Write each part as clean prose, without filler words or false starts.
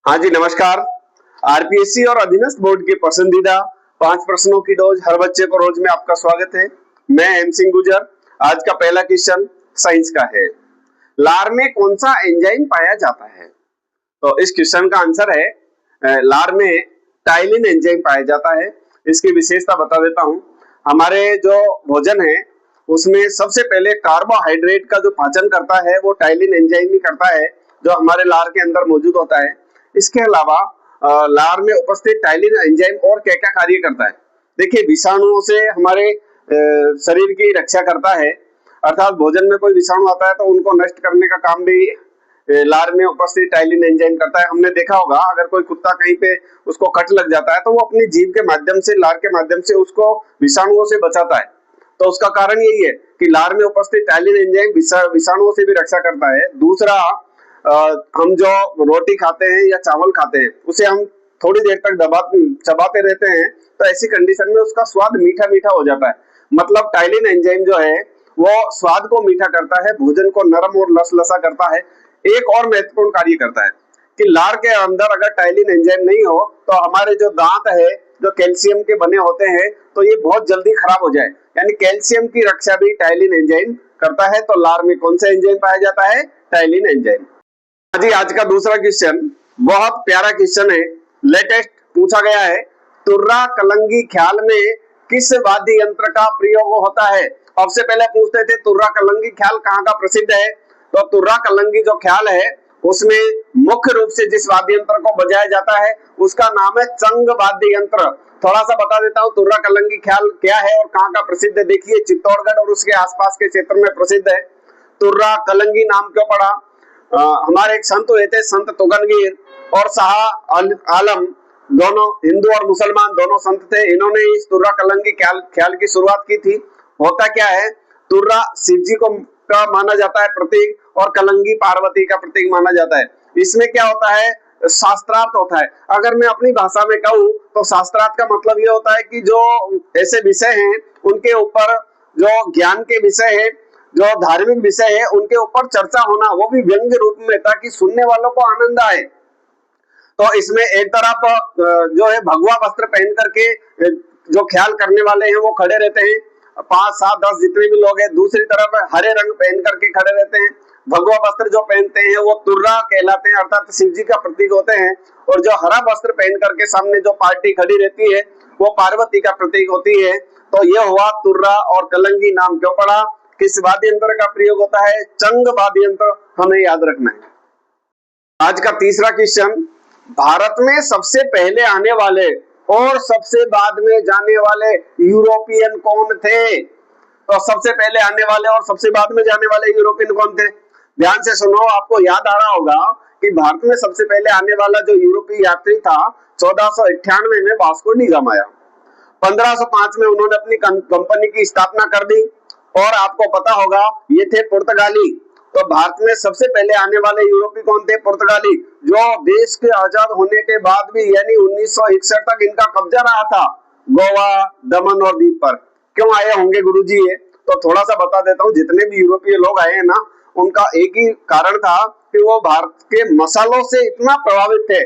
हाँ जी नमस्कार। आरपीएससी और अधीनस्थ बोर्ड के पसंदीदा 5 प्रश्नों की डोज हर बच्चे को रोज में आपका स्वागत है। मैं एम सिंह गुजर। आज का पहला क्वेश्चन साइंस का है। लार में कौन सा एंजाइम पाया जाता है? तो इस क्वेश्चन का आंसर है लार में टाइलिन एंजाइम पाया जाता है। इसकी विशेषता बता देता हूँ। हमारे जो भोजन है उसमें सबसे पहले कार्बोहाइड्रेट का जो पाचन करता है वो टाइलिन एंजाइम ही करता है, जो हमारे लार के अंदर मौजूद होता है। इसके अलावा लार में उपस्थित टाइलिन एंजाइम और क्या क्या कार्य करता है? देखिए, विषाणुओं से हमारे शरीर की रक्षा करता है, अर्थात भोजन में कोई विषाणु आता है तो उनको नष्ट करने का काम भी लार में उपस्थित टाइलिन एंजाइम करता है। हमने देखा होगा, अगर कोई कुत्ता कहीं पे उसको कट लग जाता है तो वो अपनी जीभ के माध्यम से, लार के माध्यम से उसको विषाणुओं से बचाता है। तो उसका कारण यही है कि लार में उपस्थित टाइलिन एंजाइम विषाणुओं से भी रक्षा करता है। दूसरा, हम जो रोटी खाते हैं या चावल खाते हैं उसे हम थोड़ी देर तक चबाते रहते हैं तो ऐसी कंडीशन में उसका स्वाद मीठा मीठा हो जाता है। मतलब टाइलिन एंजाइम जो है वो स्वाद को मीठा करता है, भोजन को नरम और लसलसा करता है। एक और महत्वपूर्ण कार्य करता है कि लार के अंदर अगर टाइलिन एंजाइम नहीं हो तो हमारे जो दांत है, जो कैल्शियम के बने होते हैं, तो ये बहुत जल्दी खराब हो जाए। यानी कैल्शियम की रक्षा भी टाइलिन एंजाइम करता है। तो लार में कौन सा एंजाइम पाया जाता है? Ptyalin enzyme. जी, आज का दूसरा क्वेश्चन बहुत प्यारा क्वेश्चन है, लेटेस्ट पूछा गया है। तुर्रा कलंगी ख्याल में किस वाद्य यंत्र का प्रयोग होता है? सबसे पहले पूछते थे तुर्रा कलंगी ख्याल कहाँ का प्रसिद्ध है। तो तुर्रा कलंगी जो ख्याल है उसमें मुख्य रूप से जिस वाद्य यंत्र को बजाया जाता है उसका नाम है चंग वाद्य यंत्र। थोड़ा सा बता देता हूँ तुर्रा कलंगी ख्याल क्या है और कहाँ का प्रसिद्ध है। देखिए, चित्तौड़गढ़ और उसके आसपास के क्षेत्र में प्रसिद्ध है। तुर्रा कलंगी नाम क्यों पड़ा? हमारे एक संत हुए थे, संत तुगनगीर और शाह आलम, दोनों हिंदू और मुसलमान दोनों संत थे। इन्होंने इस तुर्रा कलंगी ख्याल की शुरुआत की थी। होता क्या है, तुर्रा शिव जी को का माना जाता है प्रतीक और कलंगी पार्वती का प्रतीक माना जाता है। इसमें क्या होता है, शास्त्रार्थ होता है। अगर मैं अपनी भाषा में कहूँ तो शास्त्रार्थ का मतलब ये होता है कि जो ऐसे विषय हैं उनके ऊपर, जो ज्ञान के विषय है, जो धार्मिक विषय है, उनके ऊपर चर्चा होना, वो भी व्यंग्य रूप में, ताकि सुनने वालों को आनंद आए। तो इसमें एक तरफ जो है भगवा वस्त्र पहन करके जो ख्याल करने वाले हैं वो खड़े रहते हैं, 5, 7, 10 जितने भी लोग हैं। दूसरी तरफ हरे रंग पहन करके खड़े रहते हैं। भगवा वस्त्र जो पहनते हैं वो तुर्रा कहलाते हैं, अर्थात शिव जी का प्रतीक होते हैं। और जो हरा वस्त्र पहन करके सामने जो पार्टी खड़ी रहती है वो पार्वती का प्रतीक होती है। तो ये हुआ तुर्रा। और कलंगी नाम क्यों पड़ा? किस वाद्य यंत्र का प्रयोग होता है? चंग वाद्य यंत्र, हमें याद रखना है। आज का तीसरा क्वेश्चन, भारत में सबसे पहले आने वाले और सबसे बाद में जाने वाले यूरोपियन कौन थे? तो सबसे पहले आने वाले और सबसे बाद में जाने वाले यूरोपियन कौन थे? ध्यान से सुनो। आपको याद आ रहा होगा कि भारत में सबसे पहले आने वाला जो यूरोपीय यात्री था 1498 में वास्को डी गामा आया। 1505 में उन्होंने अपनी कंपनी की स्थापना कर दी। और आपको पता होगा ये थे पुर्तगाली। तो भारत में सबसे पहले आने वाले यूरोपीय कौन थे? पुर्तगाली, जो देश के आजाद होने के बाद भी यानी 1961 तक इनका कब्जा रहा था गोवा, दमन और दीव पर। क्यों आए होंगे गुरुजी ये? तो थोड़ा सा बता देता हूँ। जितने भी यूरोपीय लोग आए हैं ना, उनका एक ही कारण था कि वो भारत के मसालों से इतना प्रभावित थे।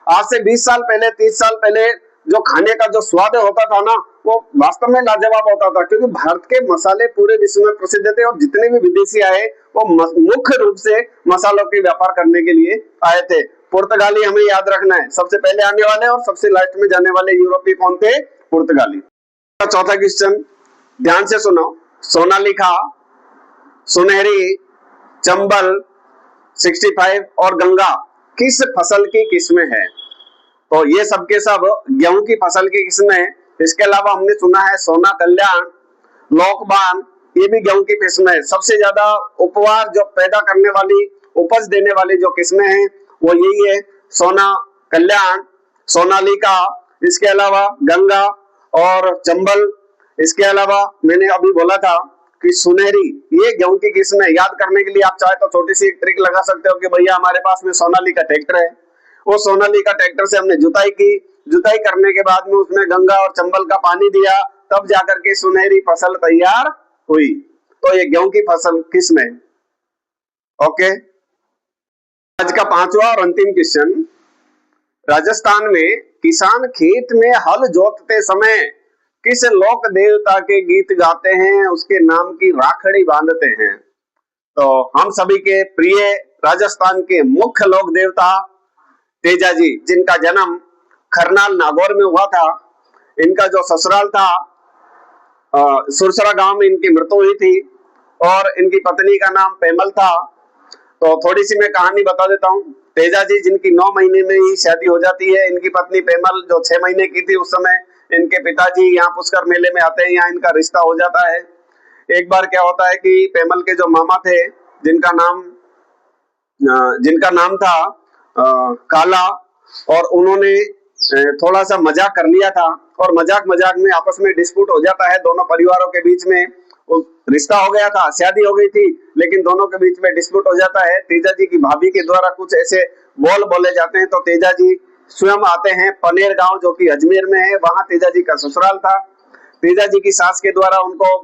आज से 20 साल पहले, 30 साल पहले जो खाने का जो स्वाद होता था ना, वो वास्तव में लाजवाब होता था, क्योंकि भारत के मसाले पूरे विश्व में प्रसिद्ध थे। और जितने भी विदेशी आए वो मुख्य रूप से मसालों के व्यापार करने के लिए आए थे। पुर्तगाली हमें याद रखना है। सबसे पहले आने वाले और सबसे लास्ट में जाने वाले यूरोपीय कौन थे? पुर्तगाली। चौथा क्वेश्चन ध्यान से सुनो। सोनालिका, सुनहरी, चंबल, 65 और गंगा किस फसल की किस्में है? तो ये सब के सब गेहूं की फसल की किस्में है। इसके अलावा हमने सुना है सोना कल्याण, लोकबान, ये भी गेहूं की किस्में है। सबसे ज्यादा उपवार जो पैदा करने वाली, उपज देने वाली जो किस्में हैं वो यही है, सोना कल्याण, सोनालिका, इसके अलावा गंगा और चंबल। इसके अलावा मैंने अभी बोला था कि सुनहरी, ये गेहूं की किस्में। याद करने के लिए आप चाहे तो छोटी सी ट्रिक लगा सकते हो कि भैया हमारे पास में सोनालिका ट्रैक्टर है, वो सोनालिका ट्रैक्टर से हमने जुताई की, जुताई करने के बाद में उसमें गंगा और चंबल का पानी दिया, तब जाकर के सुनहरी फसल तैयार हुई। तो ये गेहूं की फसल किस्में। ओके, आज का पांचवा और अंतिम क्वेश्चन, राजस्थान में किसान खेत में हल जोतते समय किस लोक देवता के गीत गाते हैं, उसके नाम की राखड़ी बांधते हैं। तो हम सभी के प्रिय राजस्थान के मुख्य लोक देवता तेजाजी, जिनका जन्म खरनाल नागौर में हुआ था। इनका जो ससुराल था सुरसरा गांव में इनकी मृत्यु हुई थी और इनकी पत्नी का नाम पेमल था। तो थोड़ी सी मैं कहानी बता देता हूँ। तेजाजी जिनकी 9 महीने में ही शादी हो जाती है, इनकी पत्नी पेमल जो 6 महीने की थी उस समय इनके पिताजी यहाँ पुष्कर मेले में आते हैं, यहाँ इनका रिश्ता हो जाता है। एक बार क्या होता है कि पेमल के जो मामा थे जिनका नाम था काला, और उन्होंने थोड़ा सा मजाक कर लिया था और मजाक में आपस में डिस्प्यूट हो जाता है दोनों परिवारों के बीच में। रिश्ता हो गया था, शादी हो गई थी, लेकिन दोनों के बीच में डिस्प्यूट हो जाता है। तेजाजी की भाभी के द्वारा कुछ ऐसे बोल बोले जाते हैं, तो तेजाजी स्वयं आते हैं पनेर गांव जो कि अजमेर में है, वहां तेजाजी का ससुराल था। तेजाजी की सास के द्वारा उनको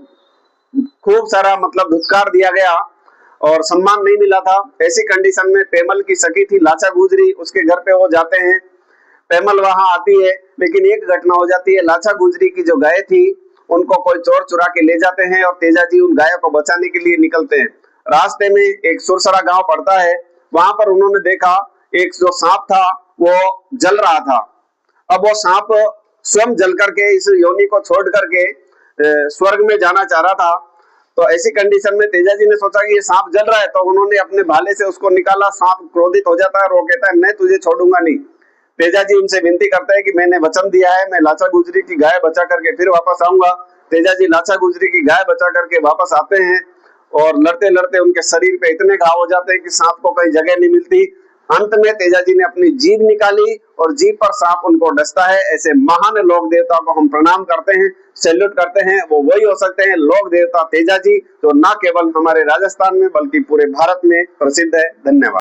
खूब सारा मतलब धुतकार दिया गया और सम्मान नहीं मिला था। ऐसी कंडीशन में पेमल की सखी थी लाचा गुजरी, उसके घर पे वो जाते हैं। पेमल वहां आती है, लेकिन एक घटना हो जाती है। लाचा गुजरी की जो गाय थी उनको कोई चोर चुरा के ले जाते हैं और तेजाजी उन गायों को बचाने के लिए निकलते हैं। रास्ते में एक सुरसरा गांव पड़ता है, वहां पर उन्होंने देखा एक जो सांप था वो जल रहा था। अब वो सांप स्वयं जल करके इस योनि को छोड़ करके स्वर्ग में जाना चाह रहा था। तो ऐसी कंडीशन में तेजाजी ने सोचा कि ये सांप जल रहा है, तो उन्होंने अपने भाले से उसको निकाला। सांप क्रोधित हो जाता है और वो कहता है मैं तुझे छोड़ूंगा नहीं। तेजाजी उनसे विनती करता है कि मैंने वचन दिया है, मैं लाचा गुजरी की गाय बचा करके फिर वापस आऊंगा। तेजाजी लाचा गुजरी की गाय बचा करके वापस आते हैं और लड़ते लड़ते उनके शरीर पे इतने घाव हो जाते हैं कि सांप को कहीं जगह नहीं मिलती। अंत में तेजाजी ने अपनी जीभ निकाली और जीभ पर सांप उनको डसता है। ऐसे महान लोक देवता को हम प्रणाम करते हैं, सैल्यूट करते हैं। वो वही हो सकते हैं लोक देवता तेजाजी, जो न केवल हमारे राजस्थान में बल्कि पूरे भारत में प्रसिद्ध है। धन्यवाद।